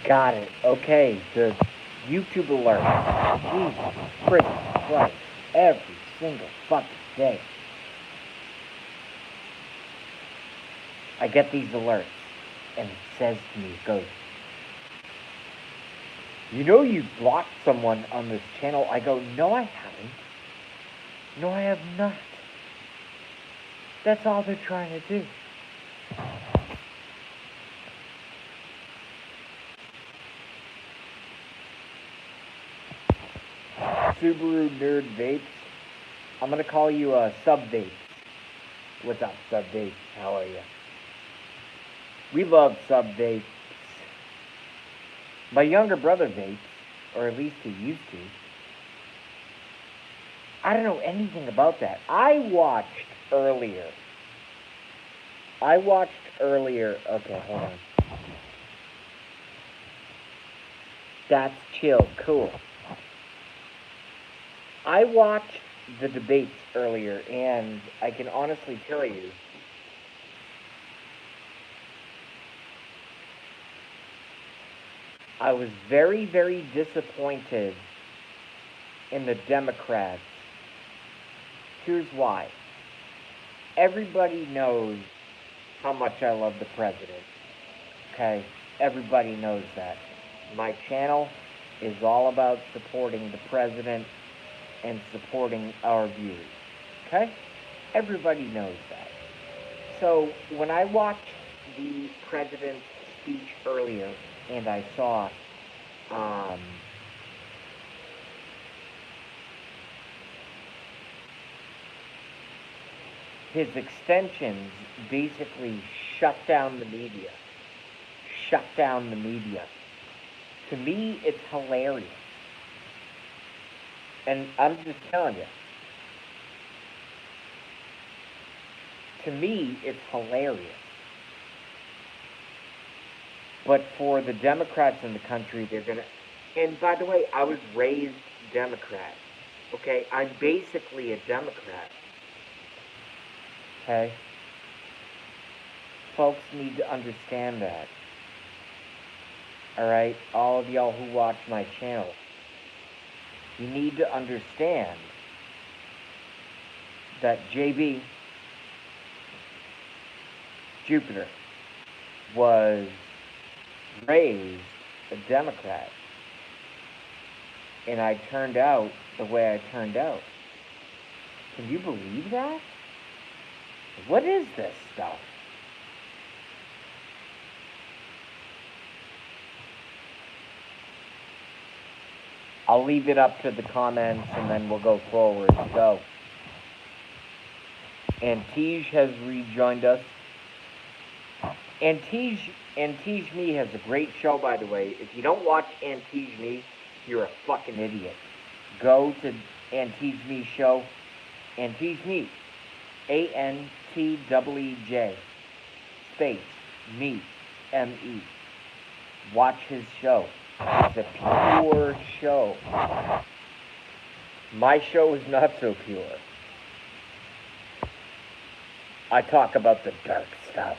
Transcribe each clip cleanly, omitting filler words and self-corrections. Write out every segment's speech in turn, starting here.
Got it. Okay, the YouTube alert. Jesus freaking Christ. Every single fucking day. I get these alerts, and it says to me, it goes, you know you blocked someone on this channel? I go, no, I haven't. No, I have not. That's all they're trying to do. Subaru Nerd Vapes. I'm gonna call you Sub Vapes. What's up, Sub Vapes? How are you? We love Sub Vapes. My younger brother vapes, or at least he used to. I don't know anything about that. I watched earlier. Okay, hold on. That's chill. Cool. I watched the debates earlier, and I can honestly tell you, I was very, very disappointed in the Democrats. Here's why. Everybody knows how much I love the president. Okay? Everybody knows that. My channel is all about supporting the president and supporting our views. Okay? Everybody knows that. So when I watched the president's speech earlier and I saw his extensions basically shut down the media. To me, it's hilarious. And I'm just telling you. To me, it's hilarious. But for the Democrats in the country, they're going to... And by the way, I was raised Democrat. Okay? I'm basically a Democrat. Okay? Folks need to understand that. Alright? All of y'all who watch my channel. You need to understand that JB, Jupiter, was raised a Democrat. And I turned out the way I turned out. Can you believe that? What is this stuff? I'll leave it up to the comments and then we'll go forward. So, Antige has rejoined us. Antige Me has a great show, by the way. If you don't watch Antige Me, you're a fucking idiot. Go to Antige Me show. Antige Me. ANTEEJ. Space. Me. ME. Watch his show. It's a pure show. My show is not so pure. I talk about the dark stuff.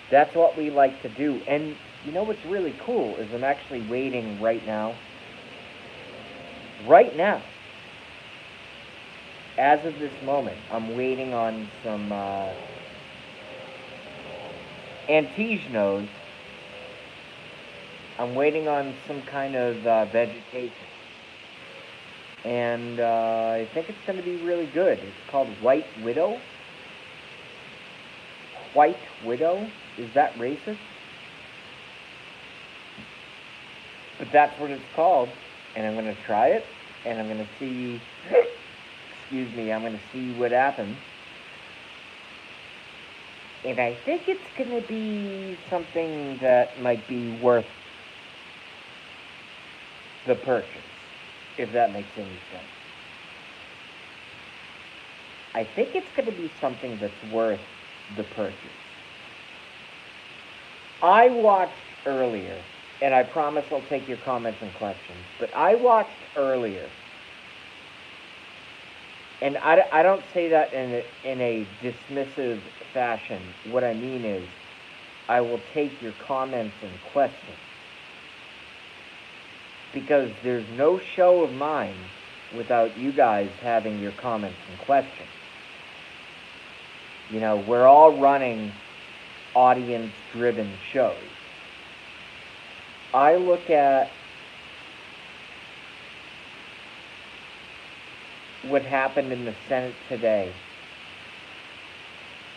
That's what we like to do. And you know what's really cool is I'm actually waiting right now. Right now. As of this moment, I'm waiting on some Antige knows. I'm waiting on some kind of vegetation. And I think it's going to be really good. It's called White Widow. White Widow? Is that racist? But that's what it's called. And I'm going to try it. And I'm going to see... Excuse me. I'm going to see what happens. And I think it's going to be something that might be worth the purchase, if that makes any sense. I think it's going to be something that's worth the purchase. I watched earlier, and I promise I'll take your comments and questions, but I watched earlier, and I don't say that in a dismissive fashion. What I mean is, I will take your comments and questions. Because there's no show of mine without you guys having your comments and questions. You know, we're all running audience-driven shows. I look at what happened in the Senate today,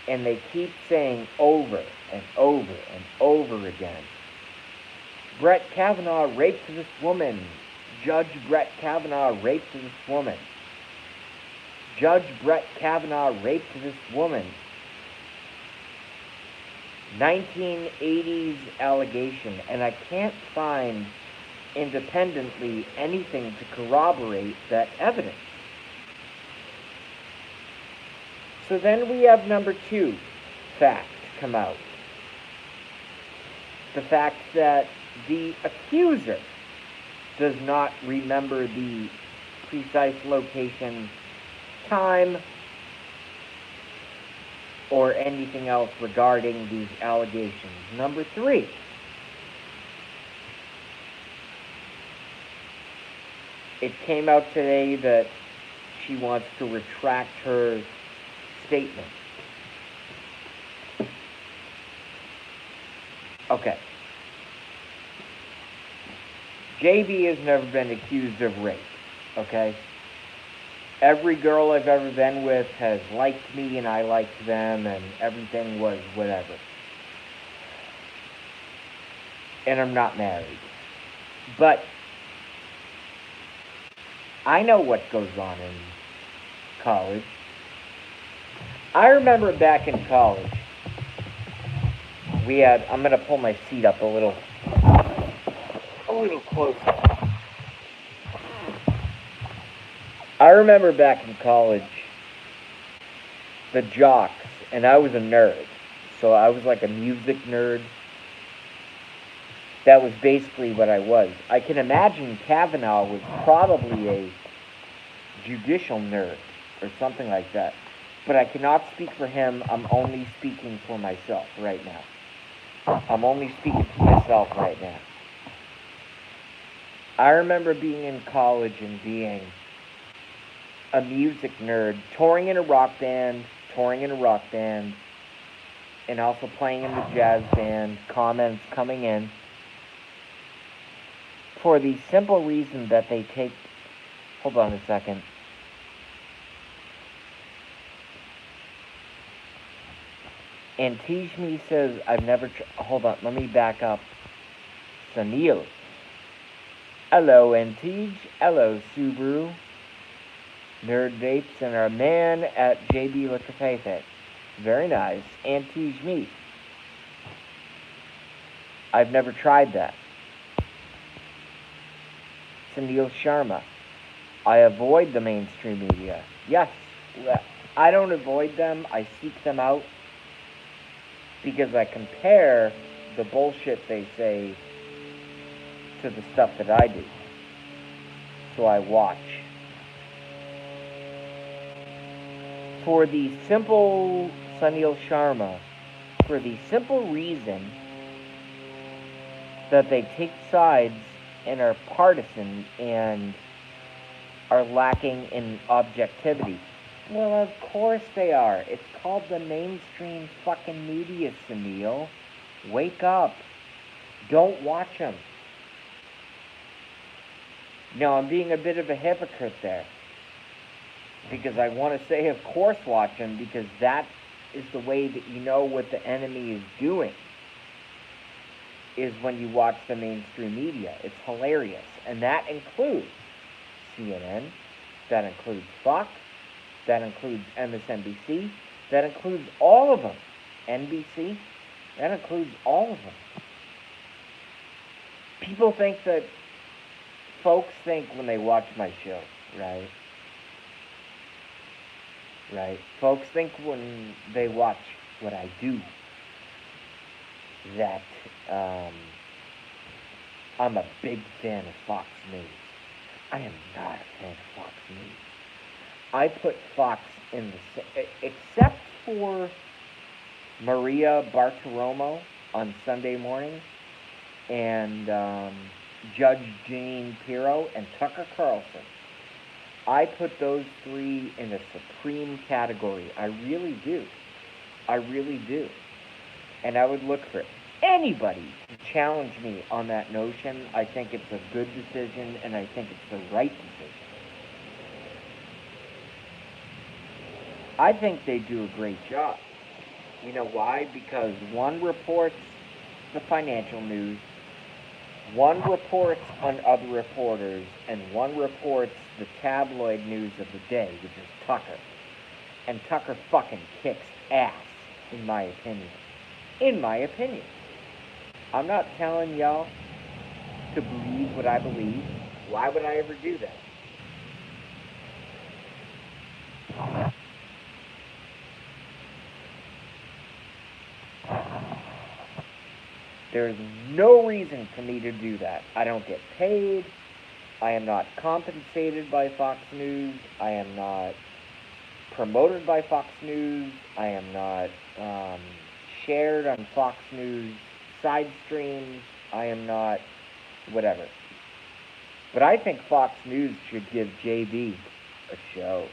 and they keep saying over and over and over again, Brett Kavanaugh raped this woman. Judge Brett Kavanaugh raped this woman. Judge Brett Kavanaugh raped this woman. 1980s allegation, and I can't find independently anything to corroborate that evidence. So then we have number 2 fact come out. The fact that the accuser does not remember the precise location, time, or anything else regarding these allegations. Number 3, it came out today that she wants to retract her statement. Okay. JB has never been accused of rape, okay? Every girl I've ever been with has liked me and I liked them, and everything was whatever. And I'm not married. But I know what goes on in college. I remember back in college, I'm going to pull my seat up a little closer. I remember back in college, the jocks, and I was a nerd, so I was like a music nerd. That was basically what I was. I can imagine Kavanaugh was probably a judicial nerd or something like that. But I cannot speak for him. I'm only speaking for myself right now. I'm only speaking for myself right now. I remember being in college and being a music nerd, touring in a rock band, and also playing in the jazz band, comments coming in, for the simple reason that they take... Hold on a second. And Tijmi says, I've never... Hold on, let me back up. Sunil. Hello, Antij. Hello, Subaru. Nerd Vapes and our man at JB Liquor. Very nice. Antij. I've never tried that. Sunil Sharma. I avoid the mainstream media. Yes, I don't avoid them. I seek them out. Because I compare the bullshit they say to the stuff that I do. So I watch. For the simple, Sunil Sharma, for the simple reason that they take sides and are partisan and are lacking in objectivity. Well, of course they are. It's called the mainstream fucking media, Sunil. Wake up. Don't watch them. No, I'm being a bit of a hypocrite there. Because I want to say, of course, watch them, because that is the way that you know what the enemy is doing. Is when you watch the mainstream media. It's hilarious. And that includes CNN. That includes Fox. That includes MSNBC. That includes all of them. NBC. That includes all of them. People think that... Folks think when they watch my show, right? Right? Folks think when they watch what I do that I'm a big fan of Fox News. I am not a fan of Fox News. I put Fox in the... Except for Maria Bartiromo, on Sunday morning, and Judge Jeanine Pirro and Tucker Carlson. I put those three in a supreme category. I really do. I really do. And I would look for anybody to challenge me on that notion. I think it's a good decision, and I think it's the right decision. I think they do a great job. You know why? Because one reports the financial news, one reports on other reporters, and one reports the tabloid news of the day, which is Tucker. And Tucker fucking kicks ass, in my opinion. In my opinion. I'm not telling y'all to believe what I believe. Why would I ever do that? There's no reason for me to do that. I don't get paid. I am not compensated by Fox News. I am not promoted by Fox News. I am not shared on Fox News side streams. I am not whatever. But I think Fox News should give JB a show.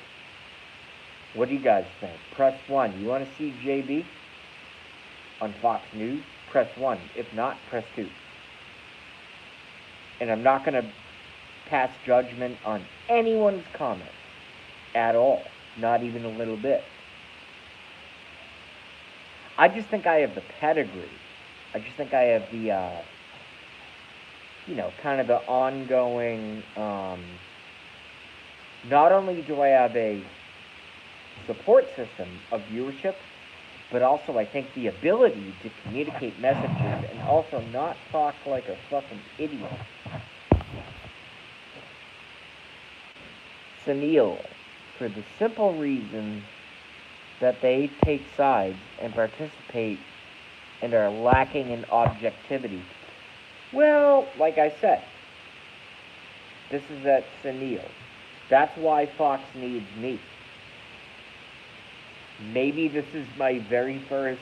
What do you guys think? Press 1. You want to see JB on Fox News? Press 1. If not, press 2. And I'm not going to pass judgment on anyone's comments at all. Not even a little bit. I just think I have the pedigree. I just think I have the, kind of the ongoing, not only do I have a support system of viewership, but also I think the ability to communicate messages and also not talk like a fucking idiot. Sunil, for the simple reason that they take sides and participate and are lacking in objectivity. Well, like I said, this is at Sunil. That's why Fox needs me. Maybe this is my very first,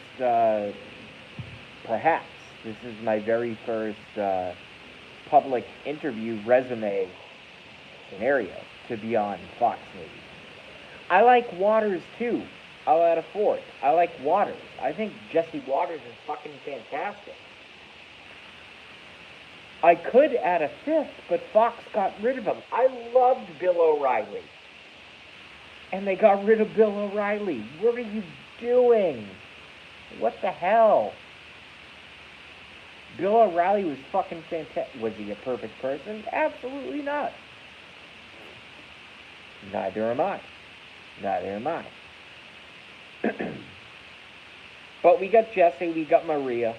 perhaps, this is my very first public interview resume scenario to be on Fox News. I like Waters too. I'll add a fourth. I like Waters. I think Jesse Waters is fucking fantastic. I could add a fifth, but Fox got rid of him. I loved Bill O'Reilly. And they got rid of Bill O'Reilly. What are you doing? What the hell? Bill O'Reilly was fucking fantastic. Was he a perfect person? Absolutely not. Neither am I. Neither am I. But we got Jesse, we got Maria.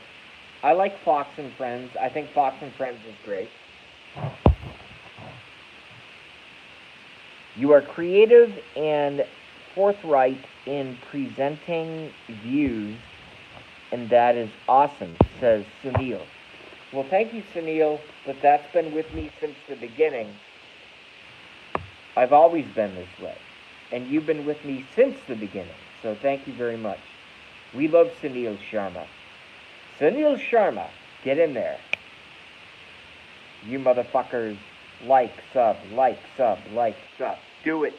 I like Fox and Friends. I think Fox and Friends is great. You are creative and forthright in presenting views, and that is awesome, says Sunil. Well, thank you, Sunil, but that's been with me since the beginning. I've always been this way, and you've been with me since the beginning, so thank you very much. We love Sunil Sharma. Sunil Sharma, get in there. You motherfuckers. Like, sub. Do it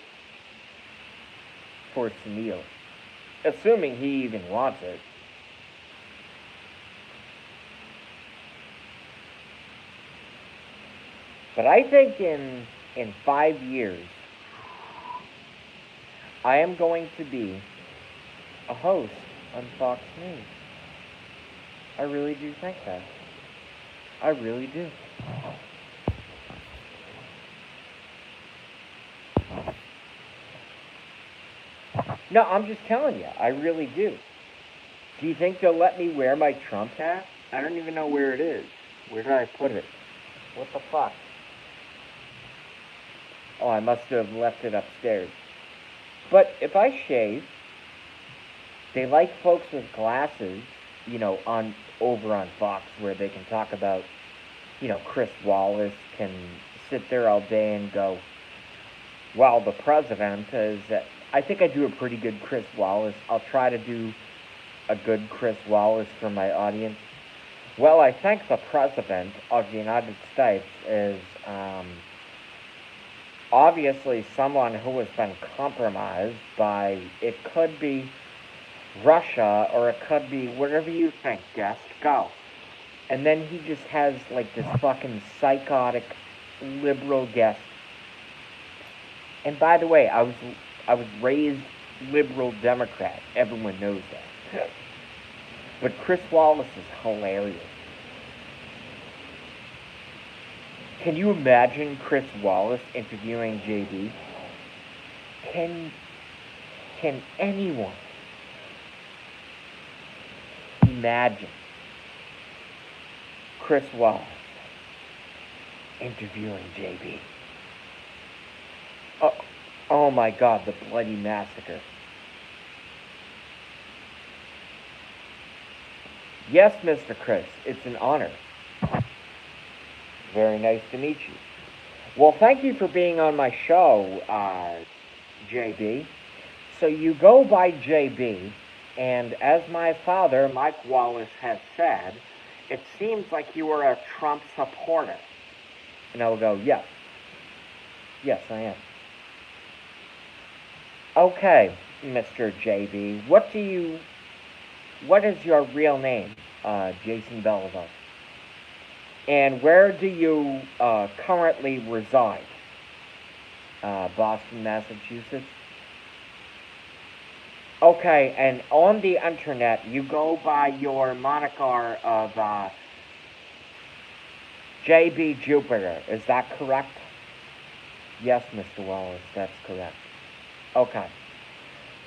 for Sunil. Assuming he even wants it. But I think in 5 years, I am going to be a host on Fox News. I really do think that. I really do. No, I'm just telling you. I really do. Do you think they'll let me wear my Trump hat? I don't even know where it is. Where did I put it? What the fuck? Oh, I must have left it upstairs. But if I shave, they like folks with glasses, over on Fox where they can talk about, Chris Wallace can sit there all day and go, well, the president is... I think I do a pretty good Chris Wallace. I'll try to do a good Chris Wallace for my audience. Well, I think the President of the United States is obviously someone who has been compromised by, it could be Russia or it could be wherever you think, guest, go. And then he just has like this fucking psychotic liberal guest. And by the way, I was raised liberal Democrat. Everyone knows that. But Chris Wallace is hilarious. Can you imagine Chris Wallace interviewing JB? Can can anyone imagine Chris Wallace interviewing JB? Oh, oh my God, the bloody massacre. Yes, Mr. Chris, it's an honor. Very nice to meet you. Well, thank you for being on my show, JB. So you go by JB, and as my father, Mike Wallace, has said, it seems like you are a Trump supporter. And I will go, yes. Yes, I am. Okay, Mr. JB, what is your real name? Jason Beliveau. And where do you currently reside? Boston, Massachusetts. Okay, and on the internet, you go by your moniker of JB Jupiter. Is that correct? Yes, Mr. Wallace, that's correct. Okay.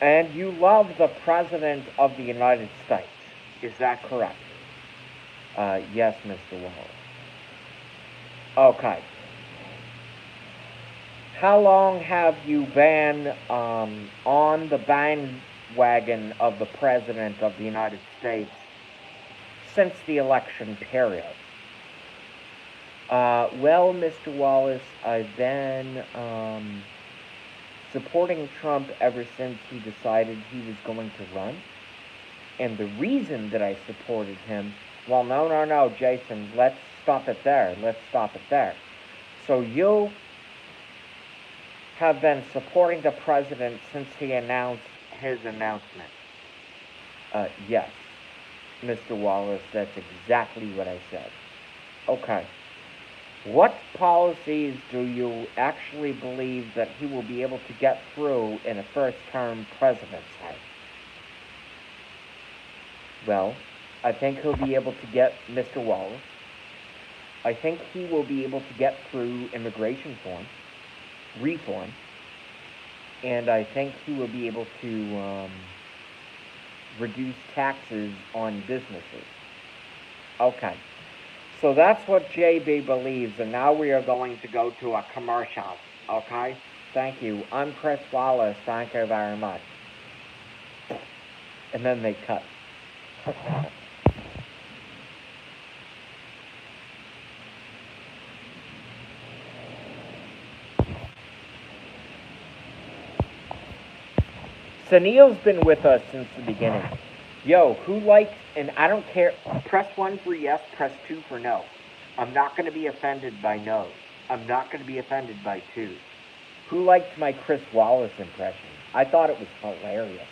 And you love the President of the United States. Is that correct? Yes, Mr. Wallace. Okay. How long have you been on the bandwagon of the President of the United States since the election period? Well, Mr. Wallace, I've been supporting Trump ever since he decided he was going to run. And the reason that I supported him, well, no, Jason, let's stop it there. Let's stop it there. So you have been supporting the president since he announced his announcement. Yes, Mr. Wallace, that's exactly what I said. Okay. What policies do you actually believe that he will be able to get through in a first-term presidency? Well, I think he'll be able to get Mr. Wallace. I think he will be able to get through immigration reform, and I think he will be able to reduce taxes on businesses. Okay. So that's what JB believes, and now we are going to go to a commercial, okay? Thank you. I'm Chris Wallace. Thank you very much. And then they cut. Sunil's been with us since the beginning. Yo, who liked, and I don't care, press 1 for yes, press 2 for no. I'm not going to be offended by no's. I'm not going to be offended by 2's. Who liked my Chris Wallace impression? I thought it was hilarious.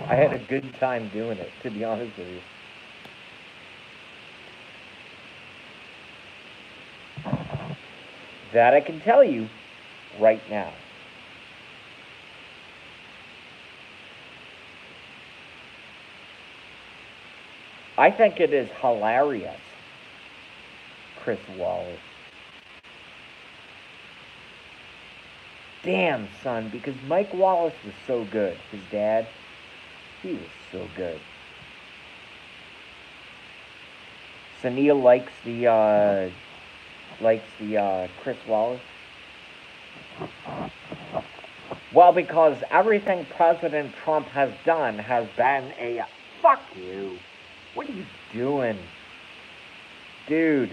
I had a good time doing it, to be honest with you. That I can tell you right now. I think it is hilarious, Chris Wallace. Damn, son, because Mike Wallace was so good. His dad, he was so good. Sunil likes the Chris Wallace. Well, because everything President Trump has done has been a fuck you. What are you doing? Dude,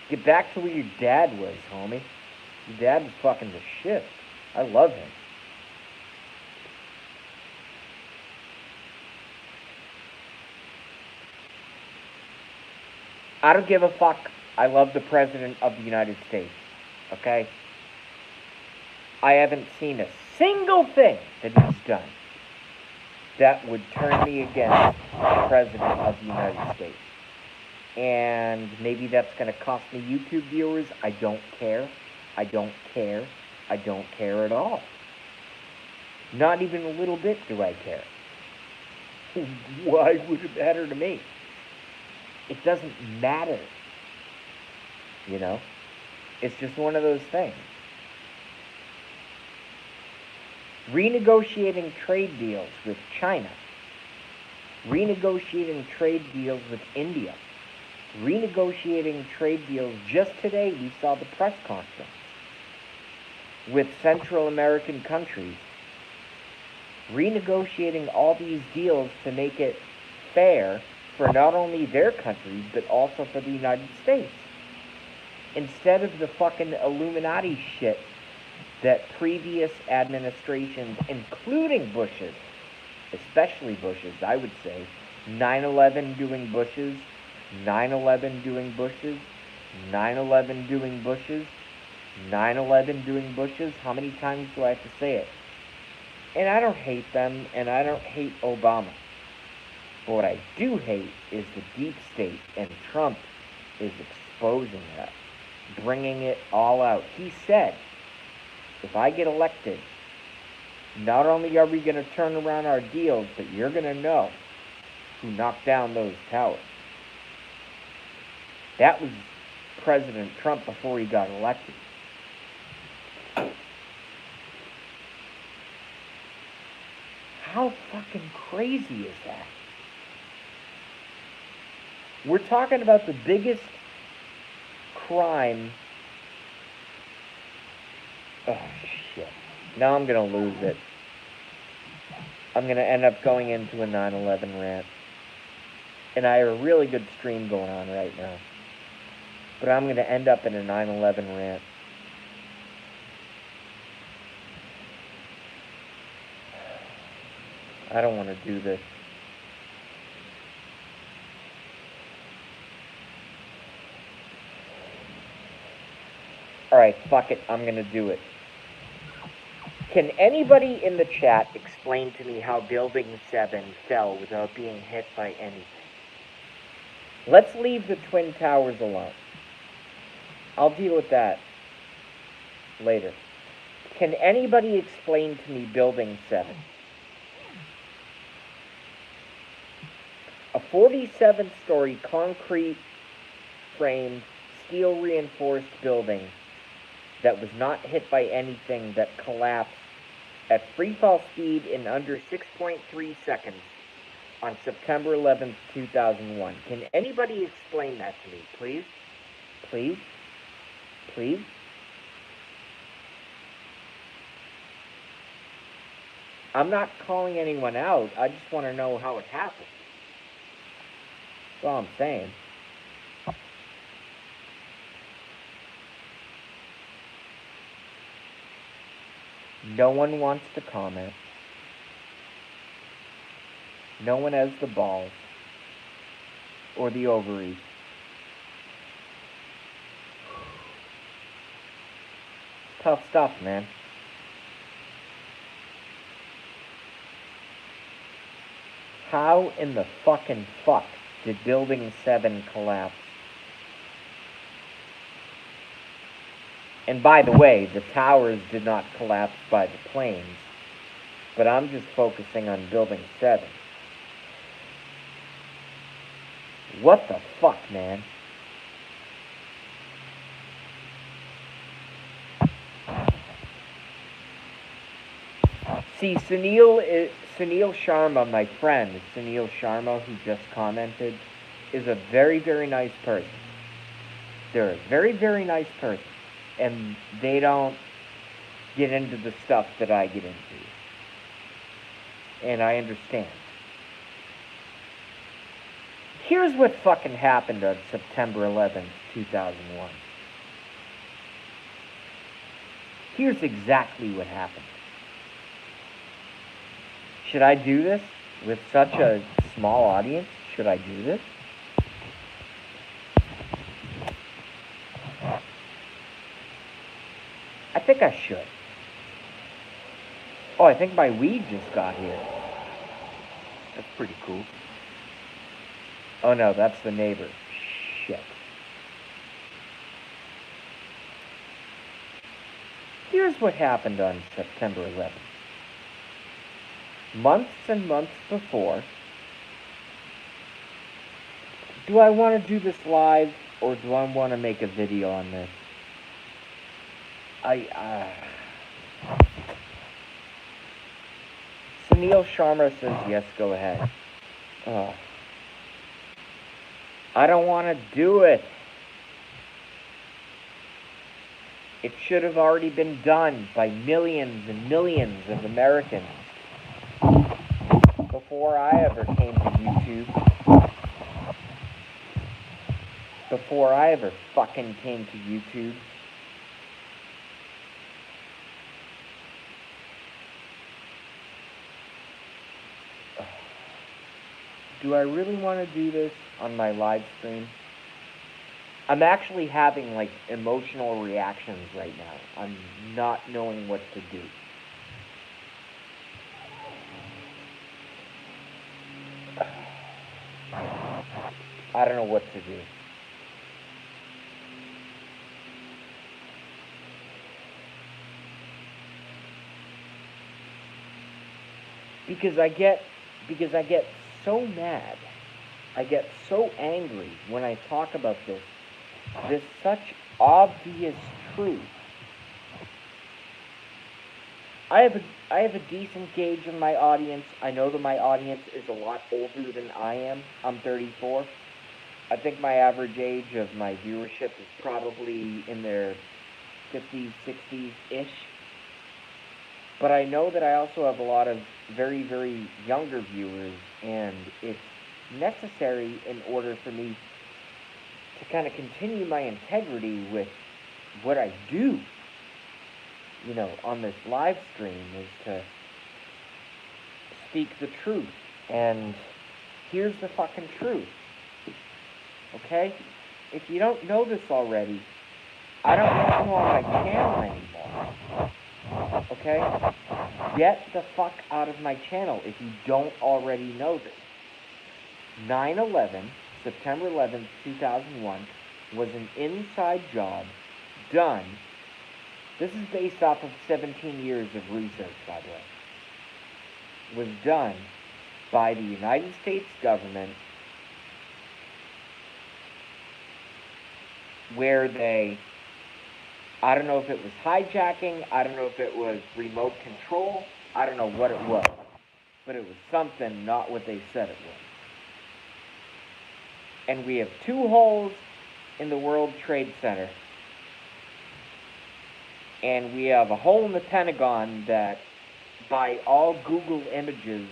get back to where your dad was, homie. Your dad was fucking the shit. I love him. I don't give a fuck. I love the President of the United States. Okay? I haven't seen a single thing that he's done that would turn me against the President of the United States. And maybe that's going to cost me YouTube viewers. I don't care. I don't care. I don't care at all. Not even a little bit do I care. Why would it matter to me? It doesn't matter. You know? It's just one of those things. Renegotiating trade deals with China. Renegotiating trade deals with India. Renegotiating trade deals. Just today we saw the press conference with Central American countries. Renegotiating all these deals to make it fair for not only their countries, but also for the United States. Instead of the fucking Illuminati shit that previous administrations, including Bush's, especially Bush's, I would say, 9/11 doing Bush's, 9/11 doing Bush's, 9/11 doing Bush's, 9/11 doing Bush's. How many times do I have to say it? And I don't hate them, and I don't hate Obama. But what I do hate is the deep state, and Trump is exposing that, bringing it all out. He said, if I get elected, not only are we going to turn around our deals, but you're going to know who knocked down those towers. That was President Trump before he got elected. How fucking crazy is that? We're talking about the biggest crime. Oh, shit. Now I'm going to lose it. I'm going to end up going into a 9/11 rant. And I have a really good stream going on right now. But I'm going to end up in a 9/11 rant. I don't want to do this. Alright, fuck it. I'm going to do it. Can anybody in the chat explain to me how Building 7 fell without being hit by anything? Let's leave the Twin Towers alone. I'll deal with that later. Can anybody explain to me Building 7? A 47-story concrete framed, steel reinforced building that was not hit by anything, that collapsed at free fall speed in under 6.3 seconds on September 11th, 2001. Can anybody explain that to me, please? Please? Please? I'm not calling anyone out. I just want to know how it happened. That's all I'm saying. No one wants to comment. No one has the balls or the ovaries. Tough stuff, man. How in the fucking fuck did Building 7 collapse? And by the way, the towers did not collapse by the planes, but I'm just focusing on Building 7. What the fuck, man? See, Sunil Sharma, my friend, Sunil Sharma, who just commented, is a very, very nice person. They're a very, very nice person. And they don't get into the stuff that I get into. And I understand. Here's what fucking happened on September 11th, 2001. Here's exactly what happened. Should I do this with such a small audience? Should I do this? I think I should. Oh, I think my weed just got here. That's pretty cool. Oh no, that's the neighbor. Shit. Here's what happened on September 11th. Months and months before, do I want to do this live or do I want to make a video on this? Sunil Sharma says yes, go ahead. I don't want to do it. It should have already been done by millions and millions of Americans before I ever came to YouTube. Before I ever fucking came to YouTube. Do I really want to do this on my live stream? I'm actually having, like, emotional reactions right now. I'm not knowing what to do. I don't know what to do. Because I get so mad. I get so angry when I talk about this such obvious truth. I have a decent gauge of my audience. I know that my audience is a lot older than I am. I'm 34. I think my average age of my viewership is probably in their 50s, 60s-ish. But I know that I also have a lot of very, very younger viewers, and it's necessary in order for me to kind of continue my integrity with what I do, you know, on this live stream, is to speak the truth. And here's the fucking truth. Okay? If you don't know this already, I don't want you on my channel anymore. Okay? Get the fuck out of my channel if you don't already know this. 9/11, September 11th, 2001, was an inside job done. This is based off of 17 years of research, by the way. Was done by the United States government, where they, I don't know if it was hijacking, I don't know if it was remote control, I don't know what it was, but it was something not what they said it was. And we have 2 holes in the World Trade Center, and we have a hole in the Pentagon that, by all Google images,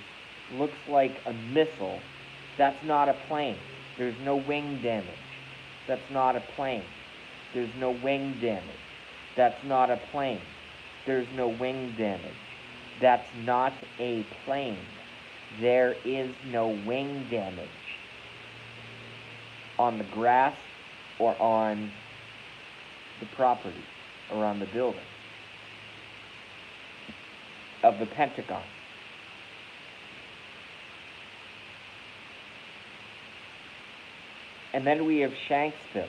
looks like a missile. That's not a plane. There's no wing damage. That's not a plane. There's no wing damage. That's not a plane. There's no wing damage. That's not a plane. There is no wing damage on the grass or on the property or on the building of the Pentagon. And then we have Shanksville.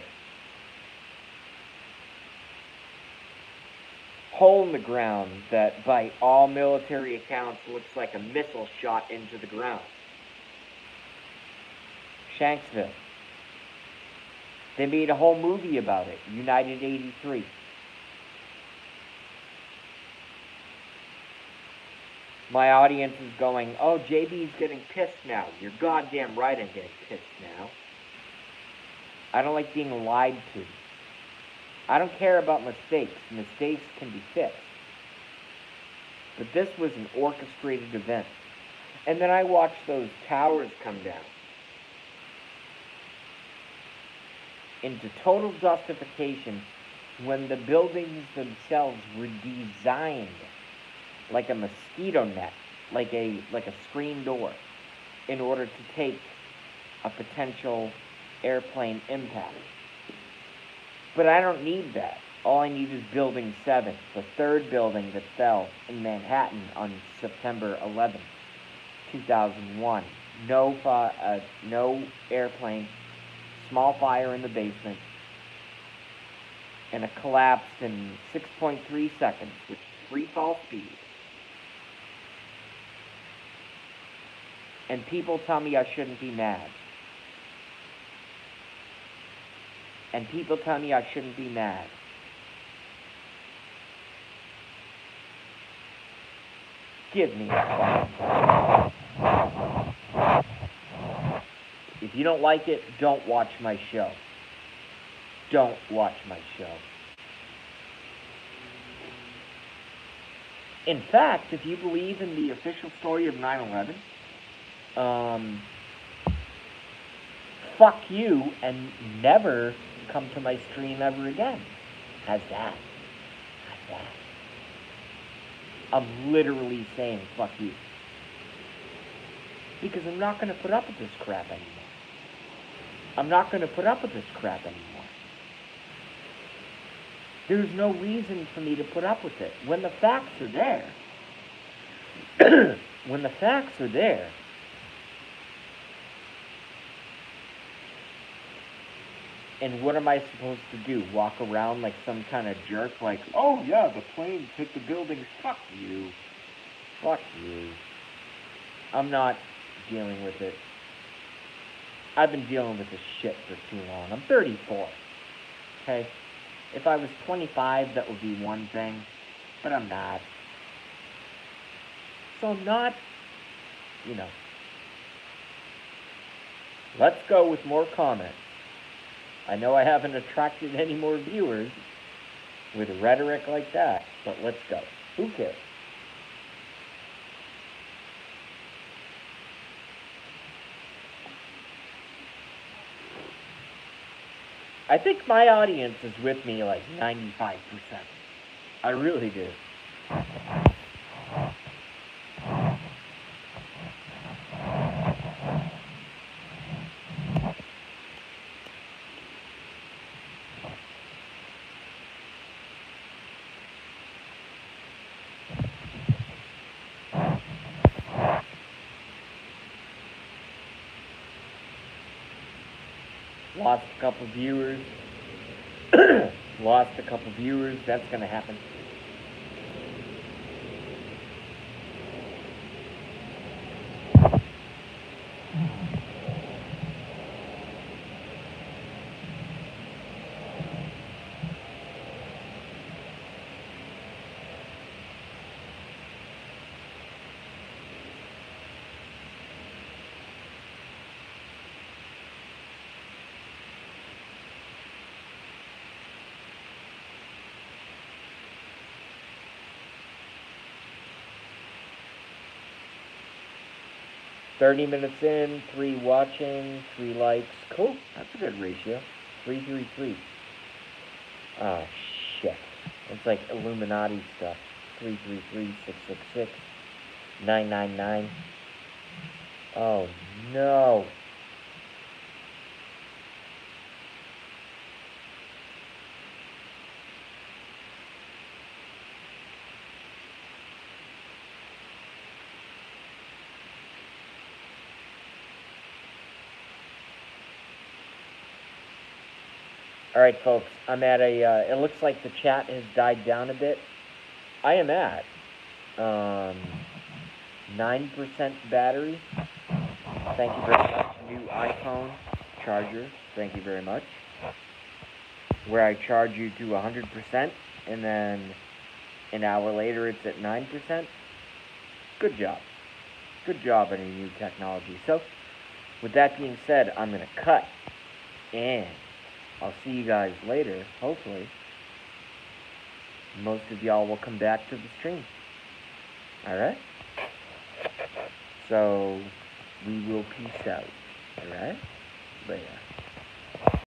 Hole in the ground that, by all military accounts, looks like a missile shot into the ground. Shanksville. They made a whole movie about it, United 83. My audience is going, oh, JB's getting pissed now. You're goddamn right I'm getting pissed now. I don't like being lied to. I don't care about mistakes. Mistakes can be fixed. But this was an orchestrated event. And then I watched those towers come down into total justification when the buildings themselves were designed like a mosquito net, like a screen door, in order to take a potential airplane impact. But I don't need that. All I need is Building 7, the third building that fell in Manhattan on September 11th, 2001. No airplane, small fire in the basement, and it collapsed in 6.3 seconds with free fall speed. And people tell me I shouldn't be mad. And people tell me I shouldn't be mad. Give me a phone. If you don't like it, don't watch my show. Don't watch my show. In fact, if you believe in the official story of 9/11, fuck you and never come to my stream ever again. How's that? How's that? I'm literally saying fuck you. Because I'm not going to put up with this crap anymore. I'm not going to put up with this crap anymore. There's no reason for me to put up with it. When the facts are there, when the facts are there, and what am I supposed to do? Walk around like some kind of jerk, like, oh yeah, the planes hit the buildings. Fuck you. Fuck you. I'm not dealing with it. I've been dealing with this shit for too long. I'm 34. Okay? If I was 25, that would be one thing. But I'm not. So I'm not, Let's go with more comments. I know I haven't attracted any more viewers with rhetoric like that, but let's go. Who cares? I think my audience is with me like 95%. I really do. Lost a couple viewers. Lost a couple viewers. That's going to happen. $30 minutes in, 3 watching, 3 likes. Cool. That's a good ratio. 333. Oh, shit. It's like Illuminati stuff. 333, 666, 999. Oh, no. Alright, folks, I'm at it looks like the chat has died down a bit. I am at 9% battery. Thank you very much. New iPhone charger. Thank you very much. Where I charge you to 100%, and then an hour later it's at 9%. Good job. Good job on your new technology. So, with that being said, I'm going to cut, and I'll see you guys later, hopefully. Most of y'all will come back to the stream. Alright? So, we will peace out. Alright? Later.